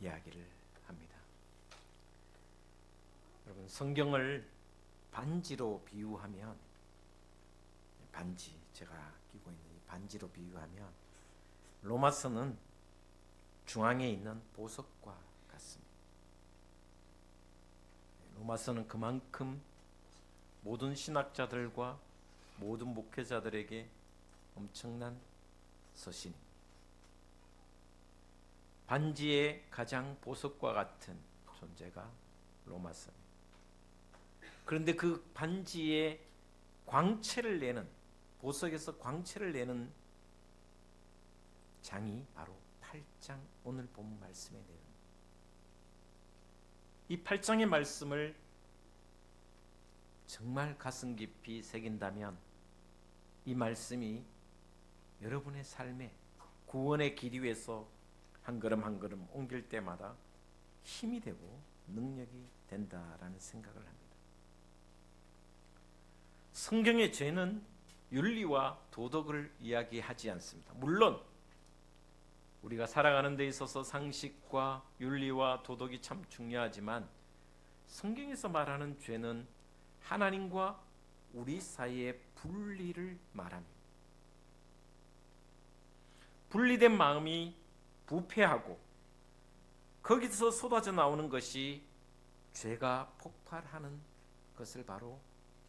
이야기를 합니다. 여러분, 성경을 반지로 비유하면, 반지, 제가 끼고 있는 이 반지로 비유하면 로마서는 중앙에 있는 보석과 같습니다. 로마서는 그만큼 모든 신학자들과 모든 목회자들에게 엄청난 서신입니다. 반지의 가장 보석과 같은 존재가 로마서입니다. 그런데 그 반지의 광채를 내는, 보석에서 광채를 내는 장이 바로 8장, 오늘 본 말씀의 내용입니다. 이 8장의 말씀을 정말 가슴 깊이 새긴다면 이 말씀이 여러분의 삶에 구원의 길 위에서 한 걸음 한 걸음 옮길 때마다 힘이 되고 능력이 된다라는 생각을 합니다. 성경의 죄는 윤리와 도덕을 이야기하지 않습니다. 물론 우리가 살아가는 데 있어서 상식과 윤리와 도덕이 참 중요하지만 성경에서 말하는 죄는 하나님과 우리 사이의 분리를 말합니다. 분리된 마음이 부패하고 거기서 쏟아져 나오는 것이 죄가 폭발하는 것을 바로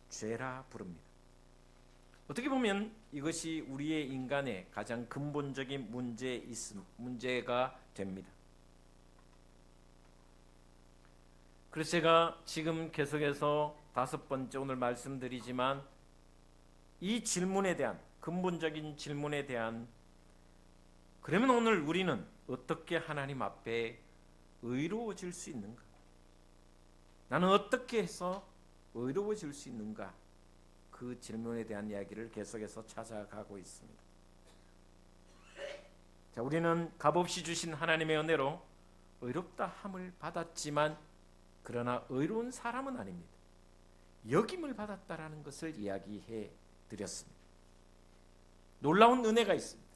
죄라 부릅니다. 어떻게 보면 이것이 우리의 인간의 가장 근본적인 문제가 됩니다. 그래서 제가 지금 계속해서 5번째 오늘 말씀드리지만 이 질문에 대한, 근본적인 질문에 대한, 그러면 오늘 우리는 어떻게 하나님 앞에 의로워질 수 있는가? 나는 어떻게 해서 의로워질 수 있는가? 그 질문에 대한 이야기를 계속해서 찾아가고 있습니다. 자, 우리는 값없이 주신 하나님의 은혜로 의롭다 함을 받았지만 그러나 의로운 사람은 아닙니다. 여김을 받았다라는 것을 이야기해 드렸습니다. 놀라운 은혜가 있습니다.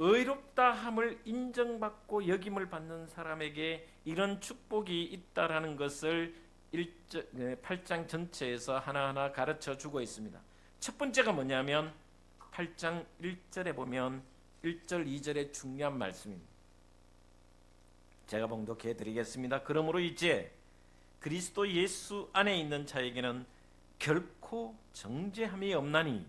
의롭다 함을 인정받고 여김을 받는 사람에게 이런 축복이 있다라는 것을 8장 전체에서 하나하나 가르쳐 주고 있습니다. 첫 번째가 뭐냐면 8장 1절에 보면 1절 2절의 중요한 말씀입니다. 제가 봉독해 드리겠습니다. 그러므로 이제 그리스도 예수 안에 있는 자에게는 결코 정죄함이 없나니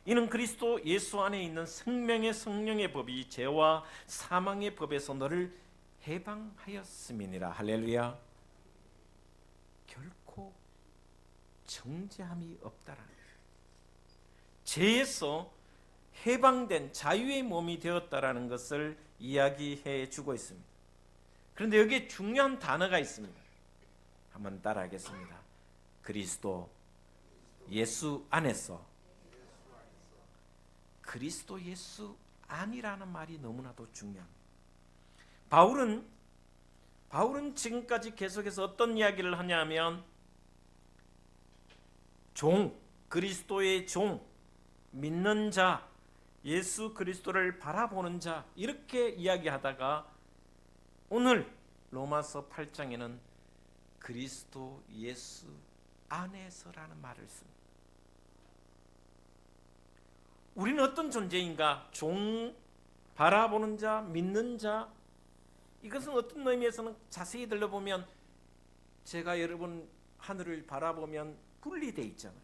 이는 그리스도 예수 안에 있는 생명의 성령의 법이 죄와 사망의 법에서 너를 해방하였음이니라. 할렐루야. 결코 정죄함이 없다라는 거예요. 죄에서 해방된 자유의 몸이 되었다라는 것을 이야기해 주고 있습니다. 그런데 여기에 중요한 단어가 있습니다. 한번 따라하겠습니다. 그리스도 예수 안에서. 그리스도 예수 안이라는 말이 너무나도 중요합니다. 바울은 지금까지 계속해서 어떤 이야기를 하냐면 종, 그리스도의 종, 믿는 자, 예수 그리스도를 바라보는 자, 이렇게 이야기하다가 오늘 로마서 8장에는 그리스도 예수 안에서라는 말을 씁니다. 우리는 어떤 존재인가? 종, 바라보는 자, 믿는 자. 이것은 어떤 의미에서는 자세히 들여보면 제가 여러분 하늘을 바라보면 분리되어 있잖아요.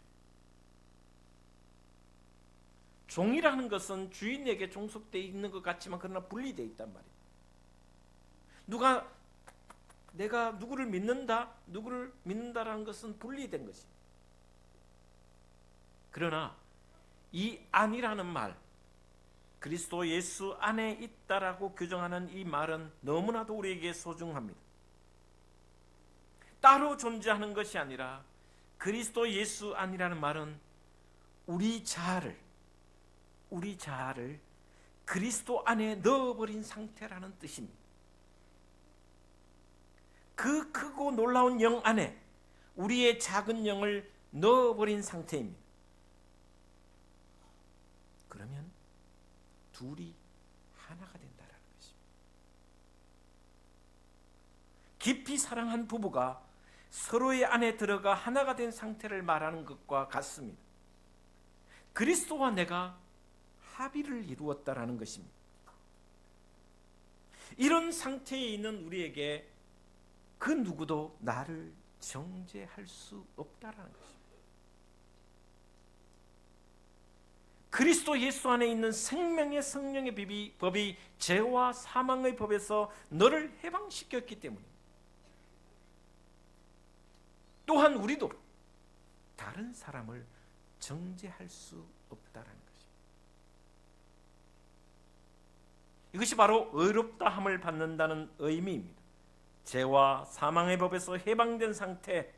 종이라는 것은 주인에게 종속되어 있는 것 같지만 그러나 분리되어 있단 말이에요. 내가 누구를 믿는다라는 것은 분리된 것입니다. 그러나 이 안이라는 말, 그리스도 예수 안에 있다라고 규정하는 이 말은 너무나도 우리에게 소중합니다. 따로 존재하는 것이 아니라 그리스도 예수 안이라는 말은 우리 자아를 그리스도 안에 넣어버린 상태라는 뜻입니다. 그 크고 놀라운 영 안에 우리의 작은 영을 넣어버린 상태입니다. 그러면 둘이 하나가 된다라는 것입니다. 깊이 사랑한 부부가 서로의 안에 들어가 하나가 된 상태를 말하는 것과 같습니다. 그리스도와 내가 합의를 이루었다라는 것입니다. 이런 상태에 있는 우리에게 그 누구도 나를 정죄할 수 없다라는 것입니다. 그리스도 예수 안에 있는 생명의 성령의 법이 죄와 사망의 법에서 너를 해방시켰기 때문에 또한 우리도 다른 사람을 정죄할 수 없다라는 것입니다. 이것이 바로 의롭다함을 받는다는 의미입니다. 죄와 사망의 법에서 해방된 상태,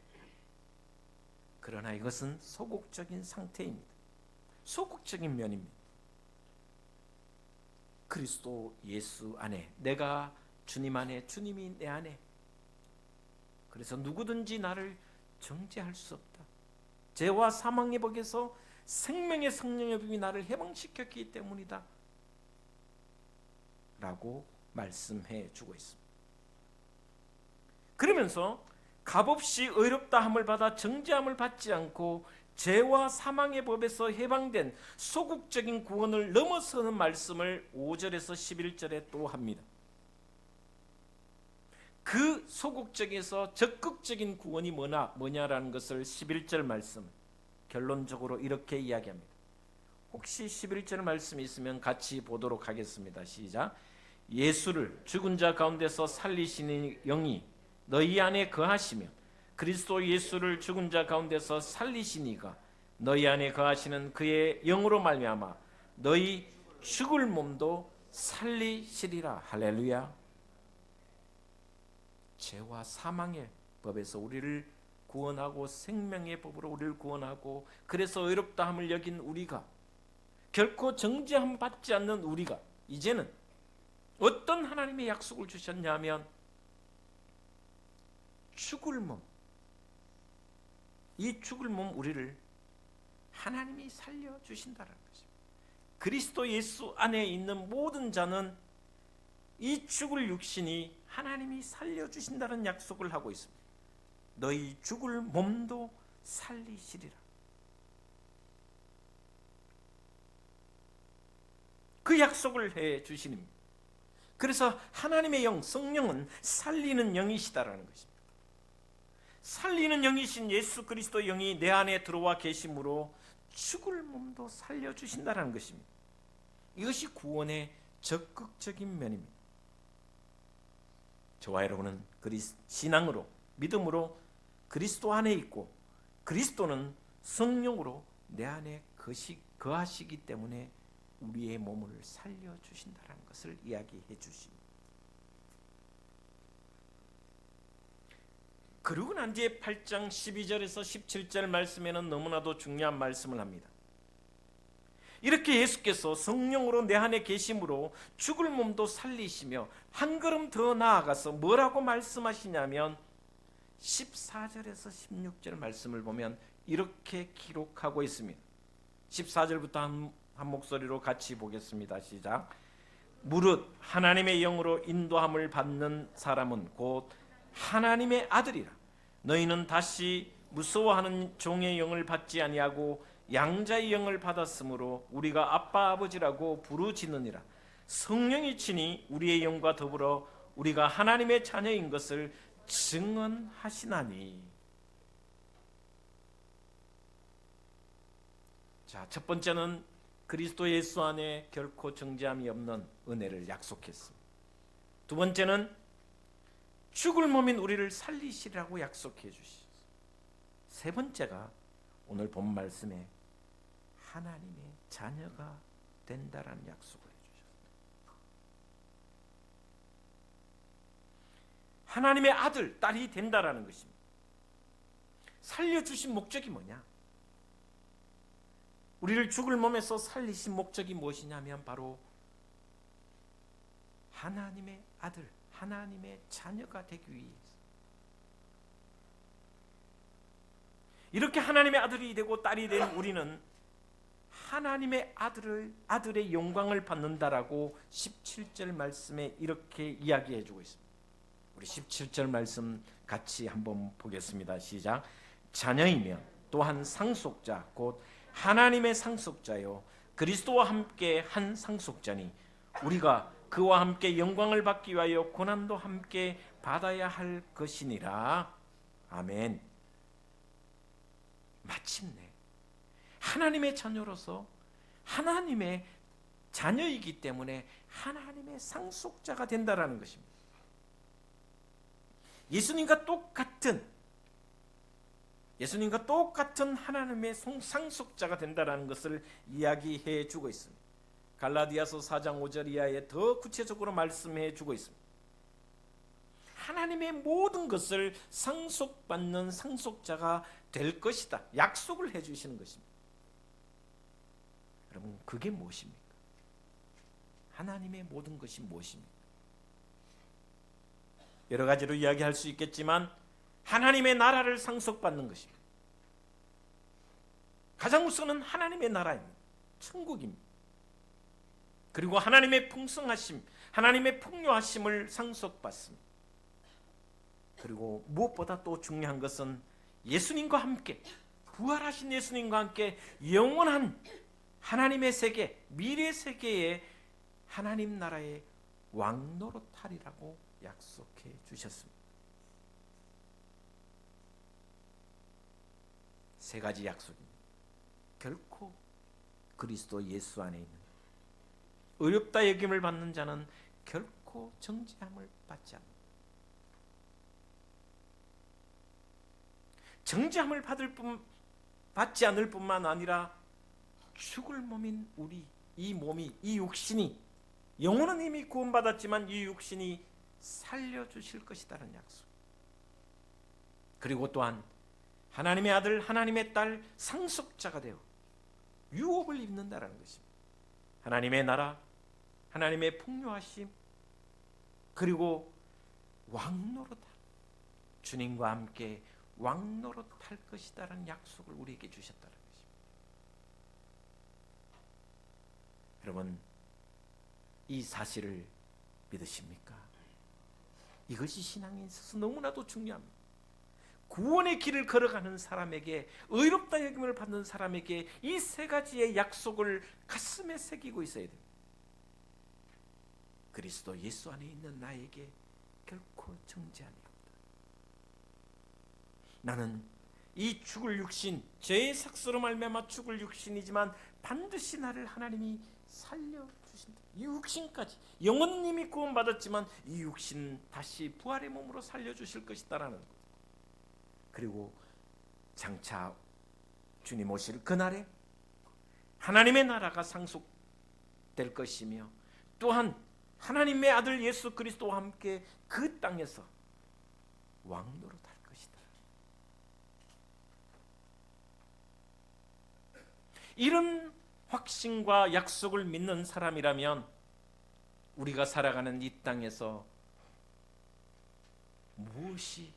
그러나 이것은 소극적인 상태입니다. 소극적인 면입니다. 그리스도 예수 안에, 내가 주님 안에, 주님이 내 안에, 그래서 누구든지 나를 정죄할 수 없다. 죄와 사망의 법에서 생명의 성령의 법이 나를 해방시켰기 때문이다 라고 말씀해 주고 있습니다. 그러면서 값없이 의롭다함을 받아 정죄함을 받지 않고 죄와 사망의 법에서 해방된 소극적인 구원을 넘어서는 말씀을 5절에서 11절에 또 합니다. 그 소극적에서 적극적인 구원이 뭐냐라는 것을 11절 말씀 결론적으로 이렇게 이야기합니다. 혹시 11절 말씀이 있으면 같이 보도록 하겠습니다. 시작. 예수를 죽은 자 가운데서 살리시는 영이 너희 안에 거하시며 그리스도 예수를 죽은 자 가운데서 살리시니가 너희 안에 거하시는 그의 영으로 말미암아 너희 죽을 몸도 살리시리라. 할렐루야. 죄와 사망의 법에서 우리를 구원하고 생명의 법으로 우리를 구원하고 그래서 의롭다함을 여긴 우리가, 결코 정죄함 받지 않는 우리가 이제는 어떤 하나님의 약속을 주셨냐면 죽을 몸, 이 죽을 몸 우리를 하나님이 살려주신다는 것입니다. 그리스도 예수 안에 있는 모든 자는 이 죽을 육신이 하나님이 살려주신다는 약속을 하고 있습니다. 너희 죽을 몸도 살리시리라. 그 약속을 해 주시니, 그래서 하나님의 영, 성령은 살리는 영이시다라는 것입니다. 살리는 영이신 예수 그리스도 영이 내 안에 들어와 계심으로 죽을 몸도 살려주신다는 것입니다. 이것이 구원의 적극적인 면입니다. 저와 여러분은 신앙으로, 믿음으로 그리스도 안에 있고 그리스도는 성령으로 내 안에 거하시기 때문에 우리의 몸을 살려주신다는 것을 이야기해 주십니다. 그러고 난 뒤에 8장 12절에서 17절 말씀에는 너무나도 중요한 말씀을 합니다. 이렇게 예수께서 성령으로 내 안에 계심으로 죽을 몸도 살리시며 한 걸음 더 나아가서 뭐라고 말씀하시냐면 14절에서 16절 말씀을 보면 이렇게 기록하고 있습니다. 14절부터 한 목소리로 같이 보겠습니다. 시작. 무릇 하나님의 영으로 인도함을 받는 사람은 곧 하나님의 아들이라. 너희는 다시 무서워하는 종의 영을 받지 아니하고 양자의 영을 받았으므로 우리가 아빠 아버지라고 부르짖느니라. 성령이 친히 우리의 영과 더불어 우리가 하나님의 자녀인 것을 증언하시나니. 자, 첫 번째는 그리스도 예수 안에 결코 정죄함이 없는 은혜를 약속했습니다. 두 번째는 죽을 몸인 우리를 살리시라고 약속해 주셨어요. 세 번째가 오늘 본 말씀에 하나님의 자녀가 된다라는 약속을 해주셨습니다. 하나님의 아들, 딸이 된다라는 것입니다. 살려주신 목적이 뭐냐? 우리를 죽을 몸에서 살리신 목적이 무엇이냐면 바로 하나님의 아들, 하나님의 자녀가 되기 위해서. 이렇게 하나님의 아들이 되고 딸이 된 우리는 하나님의 아들의 영광을 받는다라고 17절 말씀에 이렇게 이야기해 주고 있습니다. 우리 17절 말씀 같이 한번 보겠습니다. 시작. 자녀이면 또한 상속자 곧 하나님의 상속자요 그리스도와 함께 한 상속자니 우리가 그와 함께 영광을 받기 위하여 고난도 함께 받아야 할 것이니라. 아멘. 마침내 하나님의 자녀로서 하나님의 자녀이기 때문에 하나님의 상속자가 된다라는 것입니다. 예수님과 똑같은 하나님의 상속자가 된다라는 것을 이야기해 주고 있습니다. 갈라디아서 4장 5절 이하에 더 구체적으로 말씀해 주고 있습니다. 하나님의 모든 것을 상속받는 상속자가 될 것이다. 약속을 해 주시는 것입니다. 여러분, 그게 무엇입니까? 하나님의 모든 것이 무엇입니까? 여러 가지로 이야기할 수 있겠지만 하나님의 나라를 상속받는 것입니다. 가장 우선은 하나님의 나라입니다. 천국입니다. 그리고 하나님의 풍성하심, 하나님의 풍요하심을 상속받습니다. 그리고 무엇보다 또 중요한 것은 예수님과 함께, 부활하신 예수님과 함께 영원한 하나님의 세계, 미래 세계의 하나님 나라의 왕노릇하리라고 약속해 주셨습니다. 세 가지 약속입니다. 결코 그리스도 예수 안에 있는 의롭다 여김을 받는 자는 결코 정죄함을 받지 않는다. 정죄함을 받지 않을 뿐만 아니라 죽을 몸인 우리, 이 몸이, 이 육신이, 영혼은 이미 구원받았지만 이 육신이 살려주실 것이다라는 약속. 그리고 또한 하나님의 아들, 하나님의 딸, 상속자가 되어 유업을 입는다라는 것입니다. 하나님의 나라, 하나님의 풍요하심, 그리고 왕노릇, 주님과 함께 왕노릇할 것이다라는 약속을 우리에게 주셨다는 것입니다. 여러분, 이 사실을 믿으십니까? 이것이 신앙에 있어서 너무나도 중요합니다. 구원의 길을 걸어가는 사람에게, 의롭다 여김을 받는 사람에게 이 세 가지의 약속을 가슴에 새기고 있어야 됩니다. 그리스도 예수 안에 있는 나에게 결코 정죄함이 없다. 나는 이 죽을 육신, 죄의 삭스로 말미암아 죽을 육신이지만 반드시 나를 하나님이 살려주신다. 이 육신까지, 영혼은 이미 구원받았지만 이 육신 다시 부활의 몸으로 살려주실 것이다라는 것. 그리고 장차 주님 오실 그날에 하나님의 나라가 상속될 것이며 또한 하나님의 아들 예수 그리스도와 함께 그 땅에서 왕노릇할 것이다. 이런 확신과 약속을 믿는 사람이라면 우리가 살아가는 이 땅에서 무엇이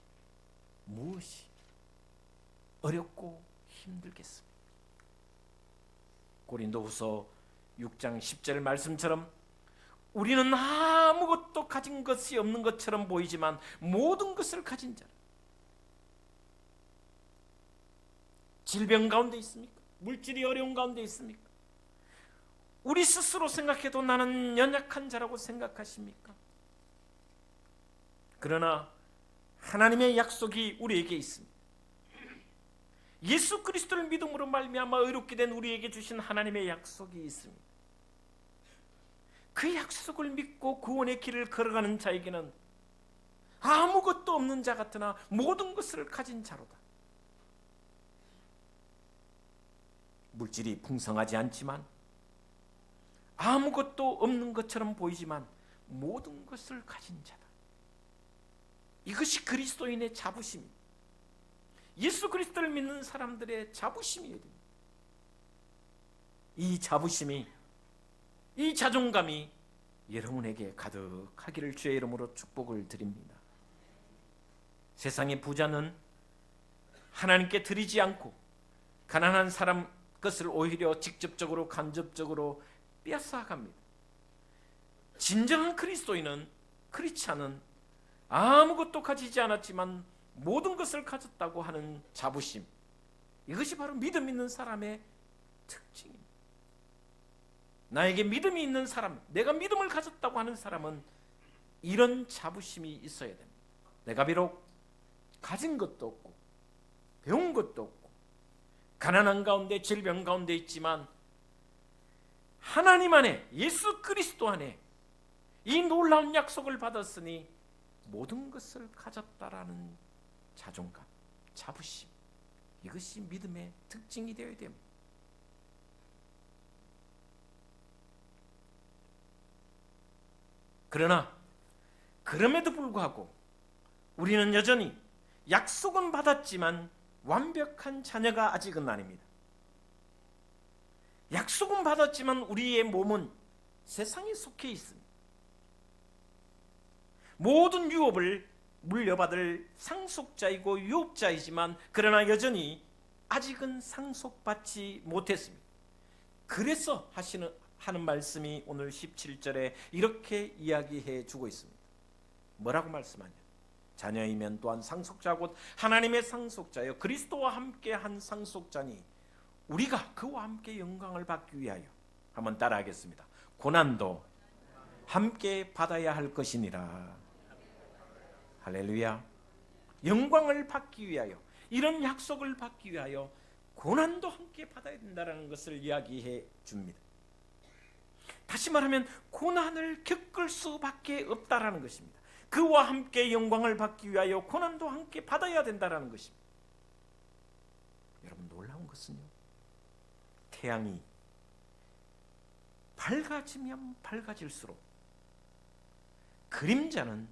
어렵고 힘들겠습니까? 고린도후서 6장 10절 말씀처럼 우리는 아무것도 가진 것이 없는 것처럼 보이지만 모든 것을 가진 자라. 질병 가운데 있습니까? 물질이 어려운 가운데 있습니까? 우리 스스로 생각해도 나는 연약한 자라고 생각하십니까? 그러나 하나님의 약속이 우리에게 있습니다. 예수 그리스도를 믿음으로 말미암아 의롭게 된 우리에게 주신 하나님의 약속이 있습니다. 그 약속을 믿고 구원의 길을 걸어가는 자에게는 아무것도 없는 자 같으나 모든 것을 가진 자로다. 물질이 풍성하지 않지만 아무것도 없는 것처럼 보이지만 모든 것을 가진 자다. 이것이 그리스도인의 자부심입니다. 예수 그리스도를 믿는 사람들의 자부심이어야 됩니다. 이 자부심이, 이 자존감이 여러분에게 가득하기를 주의 이름으로 축복을 드립니다. 세상의 부자는 하나님께 드리지 않고 가난한 사람 것을 오히려 직접적으로 간접적으로 빼앗아갑니다. 진정한 그리스도인은, 크리스찬은 아무것도 가지지 않았지만 모든 것을 가졌다고 하는 자부심, 이것이 바로 믿음 있는 사람의 특징입니다. 나에게 믿음이 있는 사람, 내가 믿음을 가졌다고 하는 사람은 이런 자부심이 있어야 됩니다. 내가 비록 가진 것도 없고 배운 것도 없고 가난한 가운데 질병 가운데 있지만 하나님 안에, 예수 그리스도 안에 이 놀라운 약속을 받았으니 모든 것을 가졌다라는 자존감, 자부심, 이것이 믿음의 특징이 되어야 됩니다. 그러나 그럼에도 불구하고 우리는 여전히 약속은 받았지만 완벽한 자녀가 아직은 아닙니다. 약속은 받았지만 우리의 몸은 세상에 속해 있습니다. 모든 유업을 물려받을 상속자이고 유업자이지만 그러나 여전히 아직은 상속받지 못했습니다. 그래서 하는 말씀이 오늘 17절에 이렇게 이야기해 주고 있습니다. 뭐라고 말씀하냐? 자녀이면 또한 상속자 곧 하나님의 상속자여 그리스도와 함께 한 상속자니 우리가 그와 함께 영광을 받기 위하여, 한번 따라하겠습니다. 고난도 함께 받아야 할 것이니라. 할렐루야. 영광을 받기 위하여, 이런 약속을 받기 위하여 고난도 함께 받아야 된다는 것을 이야기해 줍니다. 다시 말하면 고난을 겪을 수밖에 없다라는 것입니다. 그와 함께 영광을 받기 위하여 고난도 함께 받아야 된다는 것입니다. 여러분, 놀라운 것은요, 태양이 밝아지면 밝아질수록 그림자는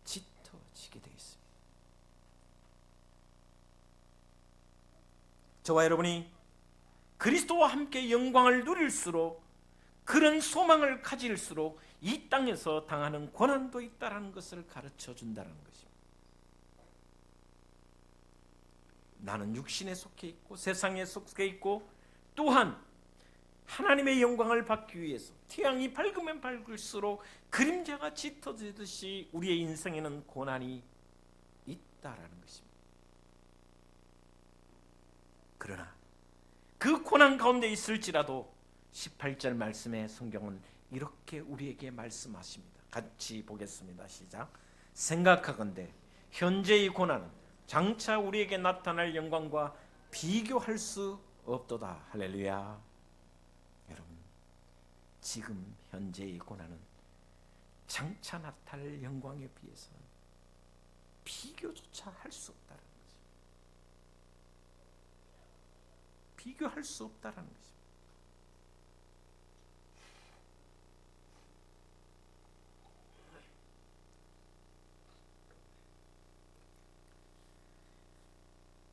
짙어지게 되어 있습니다. 저와 여러분이 그리스도와 함께 영광을 누릴수록, 그런 소망을 가질수록 이 땅에서 당하는 고난도 있다는 것을 가르쳐 준다는 것입니다. 나는 육신에 속해 있고 세상에 속해 있고 또한 하나님의 영광을 받기 위해서 태양이 밝으면 밝을수록 그림자가 짙어지듯이 우리의 인생에는 고난이 있다라는 것입니다. 그러나 그 고난 가운데 있을지라도 18절 말씀의 성경은 이렇게 우리에게 말씀하십니다. 같이 보겠습니다. 시작. 생각하건대 현재의 고난은 장차 우리에게 나타날 영광과 비교할 수 없도다. 할렐루야. 여러분, 지금 현재의 고난은 장차 나타날 영광에 비해서 비교조차 할 수 없다는 거죠. 비교할 수 없다는 거죠.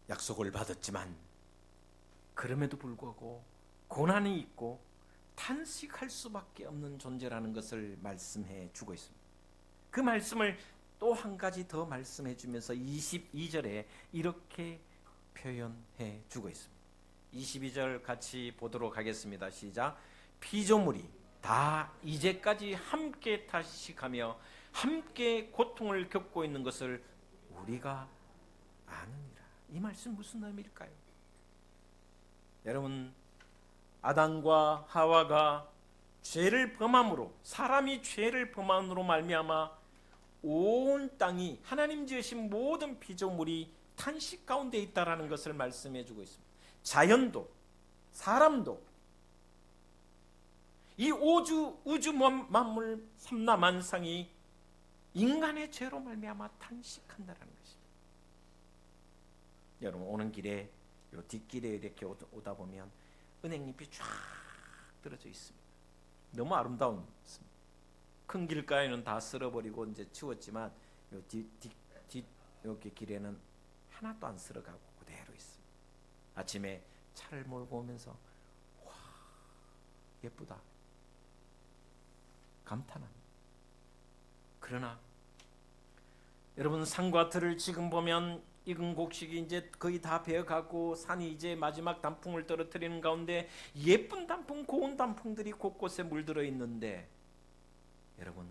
약속을 받았지만 그럼에도 불구하고 고난이 있고 탄식할 수밖에 없는 존재라는 것을 말씀해 주고 있습니다. 그 말씀을 또 한 가지 더 말씀해 주면서 22절에 이렇게 표현해 주고 있습니다. 22절 같이 보도록 하겠습니다. 시작. 피조물이 다 이제까지 함께 탄식하며 함께 고통을 겪고 있는 것을 우리가 아느니라. 이 말씀 무슨 의미일까요? 여러분, 아담과 하와가 죄를 범함으로, 사람이 죄를 범함으로 말미암아 온 땅이, 하나님 지으신 모든 피조물이 탄식 가운데 있다라는 것을 말씀해 주고 있습니다. 자연도, 사람도, 이 우주 만물 삼라만상이 인간의 죄로 말미암아 탄식한다라는 것입니다. 여러분, 오는 길에 요 뒷길에 이렇게 오다 보면 은행잎이 쫙 떨어져 있습니다. 너무 아름다운 큰 길가에는 다 쓸어버리고 이제 치웠지만 요 뒷 여기 길에는 하나도 안 쓸어가고 그대로 있습니다. 아침에 차를 몰고 오면서 와, 예쁘다 감탄합니다. 그러나 여러분, 산과 들을 지금 보면 익은 곡식이 이제 거의 다 베어가고 산이 이제 마지막 단풍을 떨어뜨리는 가운데 예쁜 단풍, 고운 단풍들이 곳곳에 물들어 있는데, 여러분,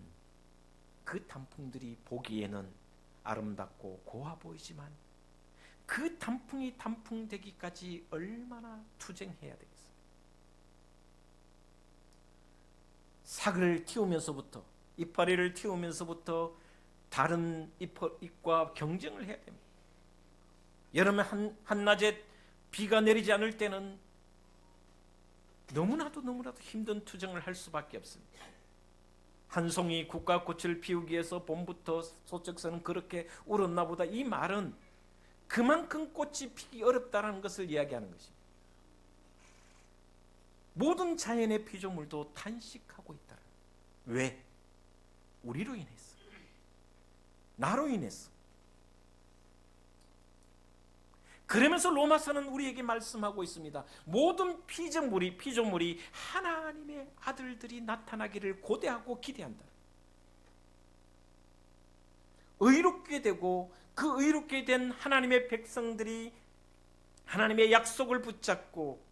그 단풍들이 보기에는 아름답고 고와 보이지만 그 단풍이 단풍 되기까지 얼마나 투쟁해야 되겠어요. 삭을 틔우면서부터, 이파리를 틔우면서부터 다른 잎과 경쟁을 해야 됩니다. 여름에 한낮에 비가 내리지 않을 때는 너무나도 힘든 투쟁을 할 수밖에 없습니다. 한 송이 국화꽃을 피우기 위해서 봄부터 소쩍새는 그렇게 울었나 보다. 이 말은 그만큼 꽃이 피기 어렵다는 것을 이야기하는 것입니다. 모든 자연의 피조물도 탄식하고 있다. 왜? 우리로 인해서, 나로 인해서. 그러면서 로마서는 우리에게 말씀하고 있습니다. 모든 피조물이 하나님의 아들들이 나타나기를 고대하고 기대한다. 의롭게 되고 그 의롭게 된 하나님의 백성들이 하나님의 약속을 붙잡고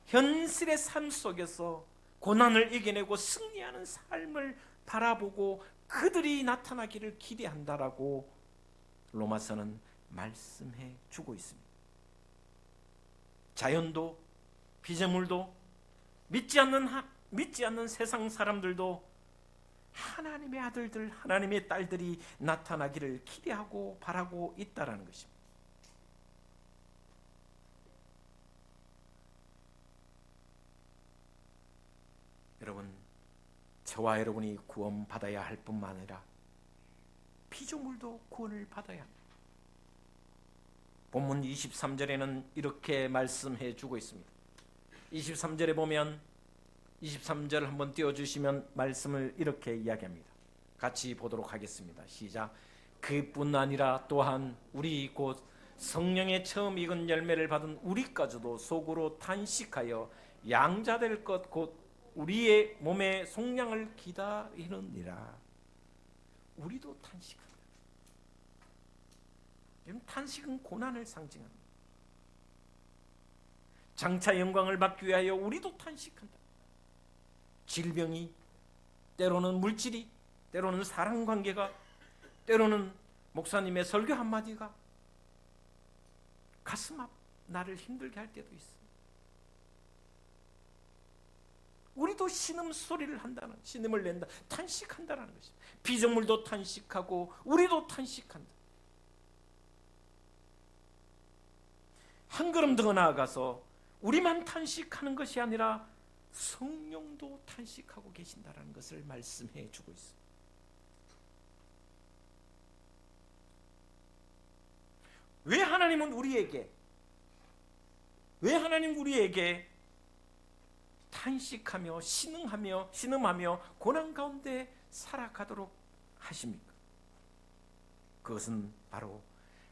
현실의 삶 속에서 고난을 이겨내고 승리하는 삶을 바라보고 그들이 나타나기를 기대한다라고 로마서는 말씀해 주고 있습니다. 자연도 피조물도 믿지 않는 세상 사람들도 하나님의 아들들, 하나님의 딸들이 나타나기를 기대하고 바라고 있다라는 것입니다. 여러분, 저와 여러분이 구원받아야 할 뿐만 아니라 피조물도 구원을 받아야 합니다. 본문 23절에는 이렇게 말씀해 주고 있습니다. 23절에 보면 23절 한번 띄워주시면 말씀을 이렇게 이야기합니다. 같이 보도록 하겠습니다. 시작. 그뿐 아니라 또한 우리 곧 성령의 처음 익은 열매를 받은 우리까지도 속으로 탄식하여 양자될 것 곧 우리의 몸의 속량을 기다리느니라. 우리도 탄식한다. 탄식은 고난을 상징합니다. 장차 영광을 받기 위하여 우리도 탄식한다. 질병이, 때로는 물질이, 때로는 사랑관계가, 때로는 목사님의 설교 한마디가 가슴 앞 나를 힘들게 할 때도 있어. 우리도 신음소리를 한다는, 신음을 낸다, 탄식한다는 것입니다. 피조물도 탄식하고 우리도 탄식한다. 한 걸음 더 나아가서 우리만 탄식하는 것이 아니라 성령도 탄식하고 계신다는 것을 말씀해 주고 있습니다. 왜 하나님은 우리에게 탄식하며 신음하며 고난 가운데 살아가도록 하십니까? 그것은 바로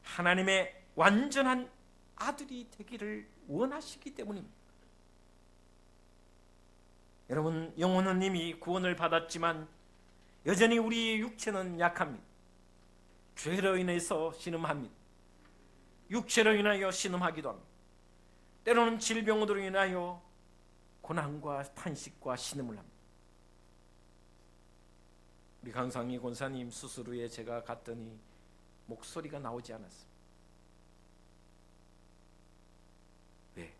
하나님의 완전한 아들이 되기를 원하시기 때문입니다. 여러분, 영혼은 이미 구원을 받았지만 여전히 우리의 육체는 약합니다. 죄로 인해서 신음합니다. 육체로 인하여 신음하기도 합니다. 때로는 질병으로 인하여 고난과 탄식과 신음을 합니다. 우리 강상희 권사님 수술 후에 제가 갔더니 목소리가 나오지 않았습니다. 왜?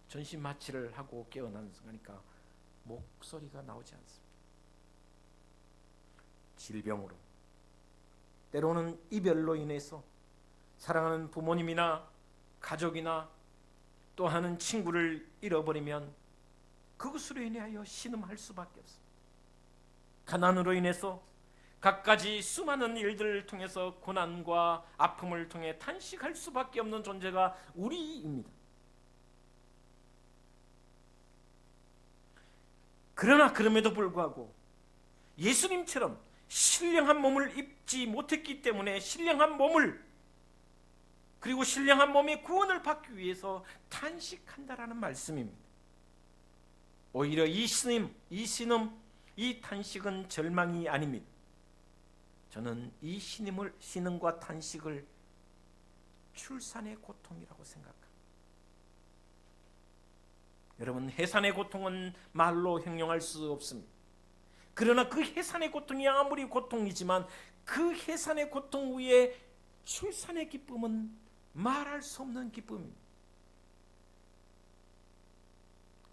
전신 마취를 하고 깨어나는 순간이니까 목소리가 나오지 않습니다. 질병으로, 때로는 이별로 인해서 사랑하는 부모님이나 가족이나 또 하는 친구를 잃어버리면 그것으로 인하여 신음할 수밖에 없습니다. 가난으로 인해서 갖가지 수많은 일들을 통해서 고난과 아픔을 통해 탄식할 수밖에 없는 존재가 우리입니다. 그러나 그럼에도 불구하고 예수님처럼 신령한 몸을 입지 못했기 때문에 신령한 몸을, 그리고 신령한 몸의 구원을 받기 위해서 탄식한다라는 말씀입니다. 오히려 이 신음, 이 탄식은 절망이 아닙니다. 저는 이 신음과 탄식을 출산의 고통이라고 생각합니다. 여러분, 해산의 고통은 말로 형용할 수 없습니다. 그러나 그 해산의 고통이 아무리 고통이지만 그 해산의 고통 위에 출산의 기쁨은 말할 수 없는 기쁨입니다.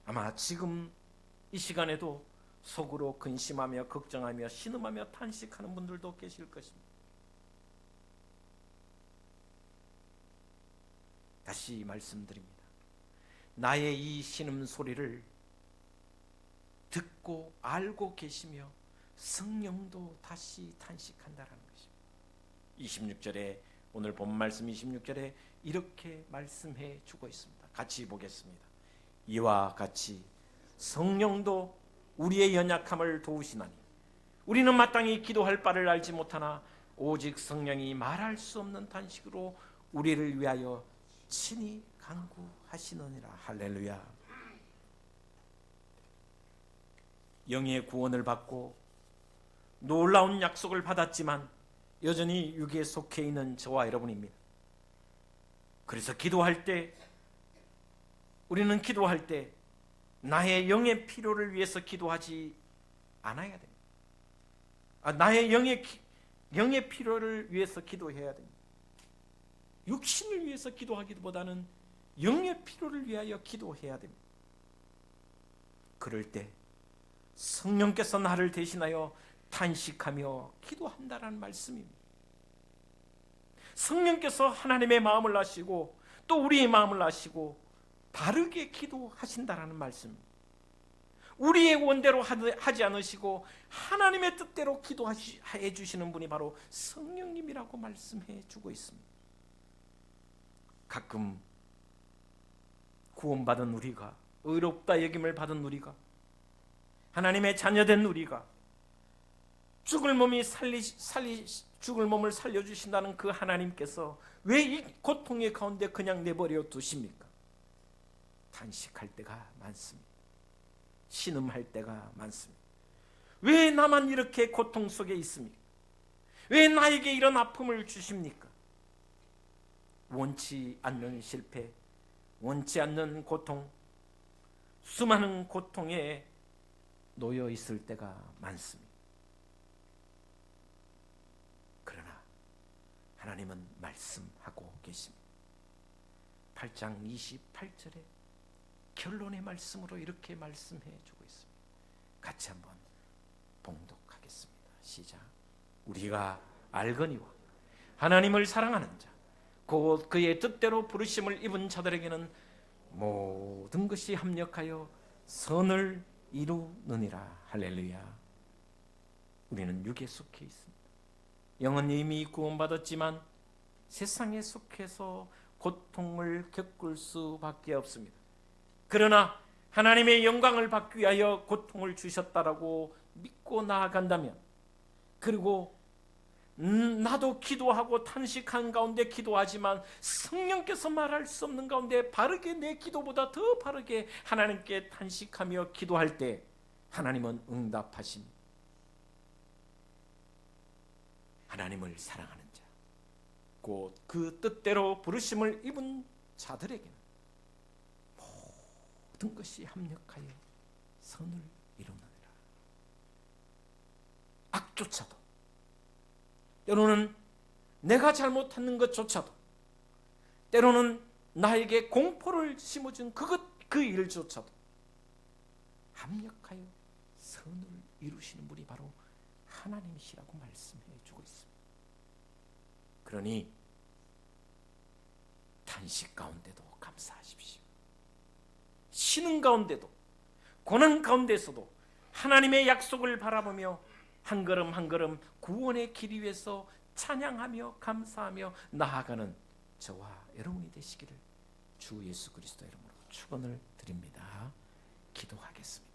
아마 지금 이 시간에도 속으로 근심하며 걱정하며 신음하며 탄식하는 분들도 계실 것입니다. 다시 말씀드립니다. 나의 이 신음 소리를 듣고 알고 계시며 성령도 다시 탄식한다는 것입니다. 26절에 오늘 본 말씀 26절에 이렇게 말씀해 주고 있습니다. 같이 보겠습니다. 이와 같이 성령도 우리의 연약함을 도우시나니 우리는 마땅히 기도할 바를 알지 못하나 오직 성령이 말할 수 없는 탄식으로 우리를 위하여 친히 간구하시느니라. 할렐루야. 영의 구원을 받고 놀라운 약속을 받았지만 여전히 육에 속해 있는 저와 여러분입니다. 그래서 우리는 기도할 때 나의 영의 필요를 위해서 기도하지 않아야 됩니다. 나의 영의 필요를 위해서 기도해야 됩니다. 육신을 위해서 기도하기보다는 영의 필요를 위하여 기도해야 됩니다. 그럴 때 성령께서 나를 대신하여 탄식하며 기도한다는 말씀입니다. 성령께서 하나님의 마음을 아시고 또 우리의 마음을 아시고 바르게 기도하신다는 말씀입니다. 우리의 원대로 하지 않으시고 하나님의 뜻대로 기도해 주시는 분이 바로 성령님이라고 말씀해 주고 있습니다. 가끔 구원받은 우리가, 의롭다 여김을 받은 우리가, 하나님의 자녀된 우리가 죽을 몸을 살려주신다는 그 하나님께서 왜 이 고통의 가운데 그냥 내버려 두십니까? 탄식할 때가 많습니다. 신음할 때가 많습니다. 왜 나만 이렇게 고통 속에 있습니까? 왜 나에게 이런 아픔을 주십니까? 원치 않는 실패, 원치 않는 고통, 수많은 고통에 놓여 있을 때가 많습니다. 그러나 하나님은 말씀하고 계십니다. 8장 28절에 결론의 말씀으로 이렇게 말씀해 주고 있습니다. 같이 한번 봉독하겠습니다. 시작. 우리가 알거니와 하나님을 사랑하는 자 곧 그의 뜻대로 부르심을 입은 자들에게는 모든 것이 합력하여 선을 이루느니라. 할렐루야. 우리는 육에 속해 있습니다. 영은 이미 구원받았지만 세상에 속해서 고통을 겪을 수밖에 없습니다. 그러나 하나님의 영광을 받기 위하여 고통을 주셨다라고 믿고 나아간다면, 그리고 나도 기도하고 탄식한 가운데 기도하지만 성령께서 말할 수 없는 가운데 바르게, 내 기도보다 더 바르게 하나님께 탄식하며 기도할 때 하나님은 응답하십니다. 하나님을 사랑하는 자, 곧 그 뜻대로 부르심을 입은 자들에게는 모든 것이 합력하여 선을 이루느니라. 악조차도, 때로는 내가 잘못하는 것조차도, 때로는 나에게 공포를 심어준 그 일조차도 합력하여 선을 이루시는 분이 바로 하나님이시라고 말씀해 주고 있습니다. 그러니 탄식 가운데도 감사하십시오. 신음 가운데도, 고난 가운데서도 하나님의 약속을 바라보며 한 걸음 한 걸음 구원의 길 위에서 찬양하며 감사하며 나아가는 저와 여러분이 되시기를 주 예수 그리스도 이름으로 축원을 드립니다. 기도하겠습니다.